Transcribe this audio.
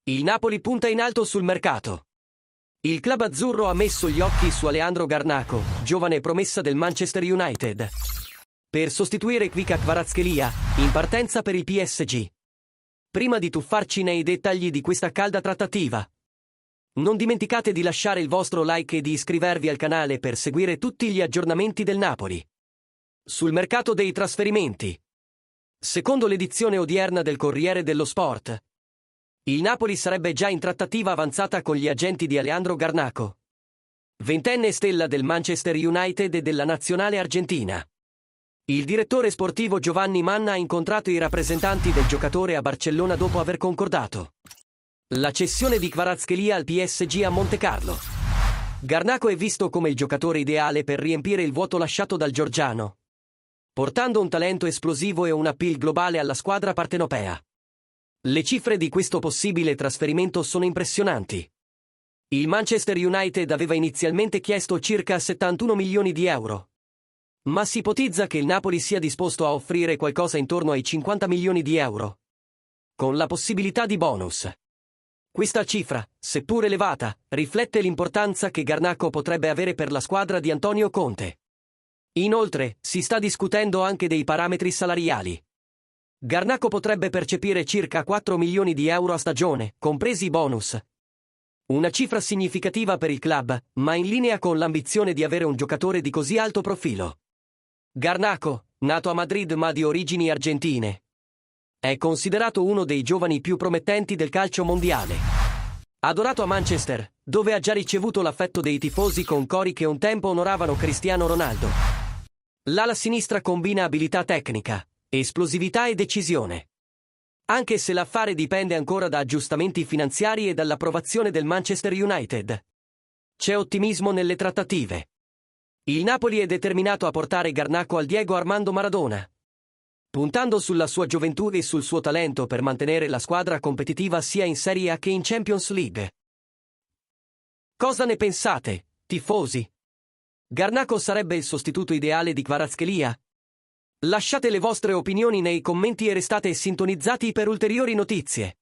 Il Napoli punta in alto sul mercato. Il club azzurro ha messo gli occhi su Aleandro Garnacho, giovane promessa del Manchester United, per sostituire Kvicha Kvaratskhelia, in partenza per il PSG. Prima di tuffarci nei dettagli di questa calda trattativa, non dimenticate di lasciare il vostro like e di iscrivervi al canale per seguire tutti gli aggiornamenti del Napoli. Sul mercato dei trasferimenti. Secondo l'edizione odierna del Corriere dello Sport, il Napoli sarebbe già in trattativa avanzata con gli agenti di Aleandro Garnacho, ventenne stella del Manchester United e della nazionale argentina. Il direttore sportivo Giovanni Manna ha incontrato i rappresentanti del giocatore a Barcellona dopo aver concordato la cessione di Kvaratskhelia al PSG a Montecarlo. Garnacho è visto come il giocatore ideale per riempire il vuoto lasciato dal georgiano, portando un talento esplosivo e un appeal globale alla squadra partenopea. Le cifre di questo possibile trasferimento sono impressionanti. Il Manchester United aveva inizialmente chiesto circa 71 milioni di euro, ma si ipotizza che il Napoli sia disposto a offrire qualcosa intorno ai 50 milioni di euro, con la possibilità di bonus. Questa cifra, seppur elevata, riflette l'importanza che Garnacho potrebbe avere per la squadra di Antonio Conte. Inoltre, si sta discutendo anche dei parametri salariali. Garnacho potrebbe percepire circa 4 milioni di euro a stagione, compresi i bonus. Una cifra significativa per il club, ma in linea con l'ambizione di avere un giocatore di così alto profilo. Garnacho, nato a Madrid ma di origini argentine, è considerato uno dei giovani più promettenti del calcio mondiale. Adorato a Manchester, dove ha già ricevuto l'affetto dei tifosi con cori che un tempo onoravano Cristiano Ronaldo. L'ala sinistra combina abilità tecnica, esplosività e decisione. Anche se l'affare dipende ancora da aggiustamenti finanziari e dall'approvazione del Manchester United, c'è ottimismo nelle trattative. Il Napoli è determinato a portare Garnacho al Diego Armando Maradona, puntando sulla sua gioventù e sul suo talento per mantenere la squadra competitiva sia in Serie A che in Champions League. Cosa ne pensate, tifosi? Garnacho sarebbe il sostituto ideale di Kvaratskhelia? Lasciate le vostre opinioni nei commenti e restate sintonizzati per ulteriori notizie.